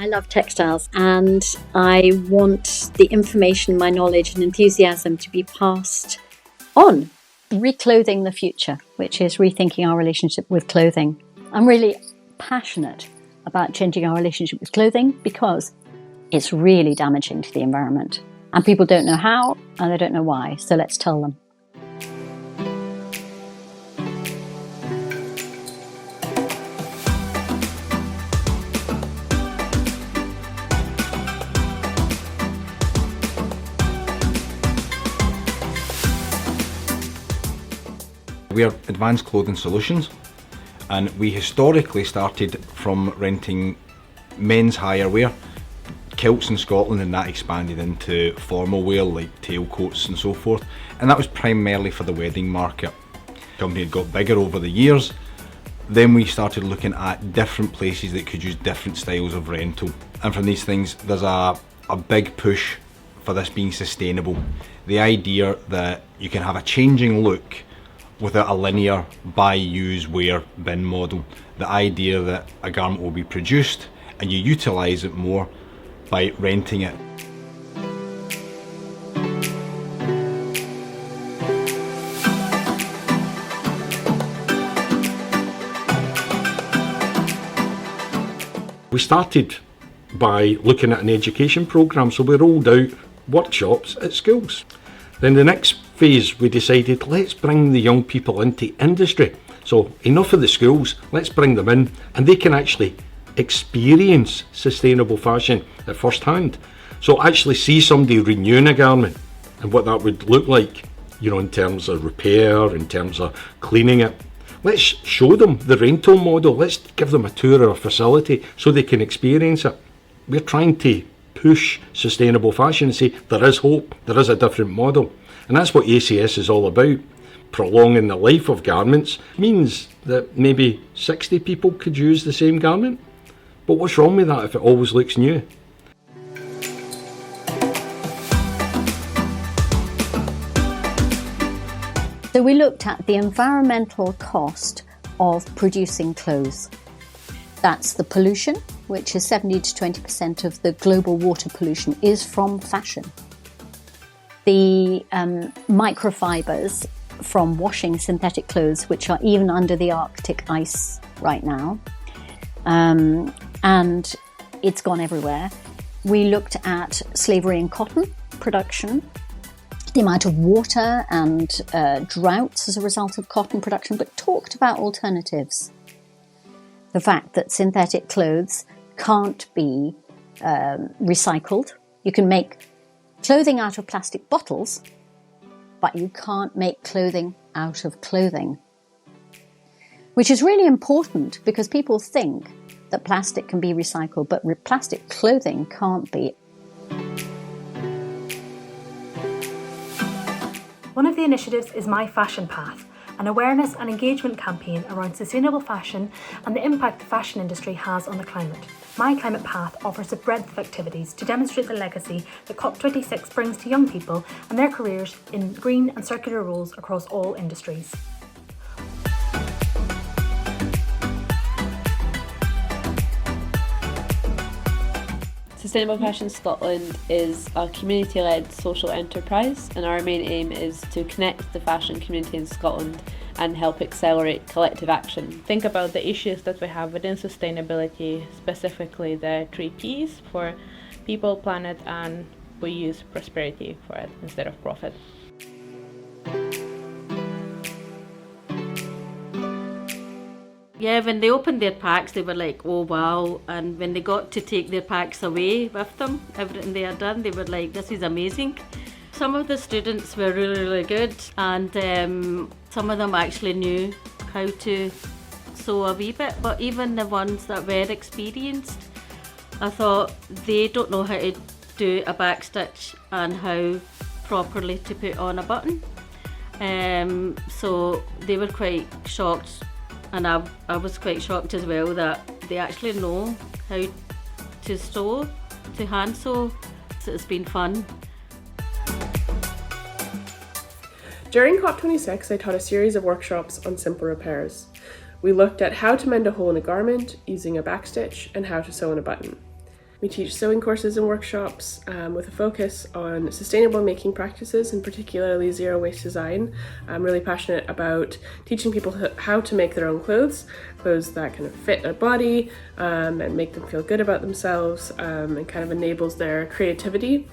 love textiles, and I want the information, my knowledge and enthusiasm to be passed on. Reclothing the future, which is rethinking our relationship with clothing. I'm really passionate about changing our relationship with clothing because it's really damaging to the environment. And people don't know how, and they don't know why, so let's tell them. We are Advanced Clothing Solutions, and we historically started from renting men's hire wear, kilts in Scotland, and that expanded into formal wear like tailcoats and so forth, and that was primarily for the wedding market. The company had got bigger over the years. Then we started looking at different places that could use different styles of rental, and from these things there's a big push for this being sustainable. The idea that you can have a changing look without a linear buy, use, wear, bin model. The idea that a garment will be produced and you utilise it more by renting it. We started by looking at an education programme, so we rolled out workshops at schools. Then the next phase we decided, let's bring the young people into industry. So enough of the schools, let's bring them in and they can actually experience sustainable fashion at first hand. So actually see somebody renewing a garment and what that would look like, you know, in terms of repair, in terms of cleaning it. Let's show them the rental model, let's give them a tour of a facility so they can experience it. We're trying to push sustainable fashion and say there is hope, there is a different model. And that's what ACS is all about. Prolonging the life of garments means that maybe 60 people could use the same garment. But what's wrong with that if it always looks new? So we looked at the environmental cost of producing clothes. That's the pollution, which is 70 to 20% of the global water pollution is from fashion. The microfibers from washing synthetic clothes, which are even under the Arctic ice right now, and it's gone everywhere. We looked at slavery in cotton production, the amount of water and droughts as a result of cotton production, but talked about alternatives. The fact that synthetic clothes can't be recycled. You can make clothing out of plastic bottles, but you can't make clothing out of clothing. Which is really important because people think that plastic can be recycled, but plastic clothing can't be. One of the initiatives is My Fashion Path, an awareness and engagement campaign around sustainable fashion and the impact the fashion industry has on the climate. My Climate Path offers a breadth of activities to demonstrate the legacy that COP26 brings to young people and their careers in green and circular roles across all industries. Sustainable Fashion Scotland is a community-led social enterprise, and our main aim is to connect the fashion community in Scotland and help accelerate collective action. Think about the issues that we have within sustainability, specifically the 3 Ps for people, planet, and we use prosperity for it instead of profit. Yeah, when they opened their packs, they were like, oh wow, and when they got to take their packs away with them, everything they had done, they were like, this is amazing. Some of the students were really good, and some of them actually knew how to sew a wee bit, but even the ones that were experienced, I thought they don't know how to do a backstitch and how properly to put on a button. So they were quite shocked, and I was quite shocked as well that they actually know how to sew, to hand sew. So it's been fun. During COP26, I taught a series of workshops on simple repairs. We looked at how to mend a hole in a garment using a backstitch and how to sew in a button. We teach sewing courses and workshops with a focus on sustainable making practices and particularly zero waste design. I'm really passionate about teaching people how to make their own clothes that kind of fit their body and make them feel good about themselves and kind of enables their creativity.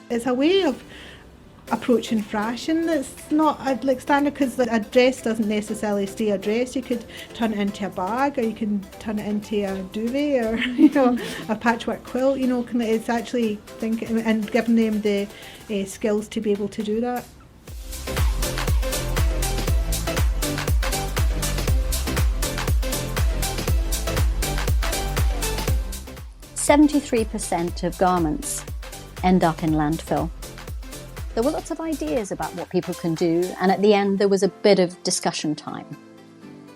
It's a way of approaching fashion that's not like standard, because a dress doesn't necessarily stay a dress. You could turn it into a bag, or you can turn it into a duvet, or a patchwork quilt. It's actually thinking and giving them the skills to be able to do that. %73% of garments end up in landfill. There were lots of ideas about what people can do, and at the end there was a bit of discussion time.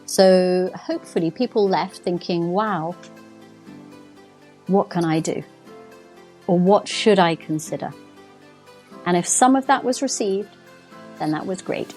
So hopefully people left thinking, wow, what can I do? Or what should I consider? And if some of that was received, then that was great.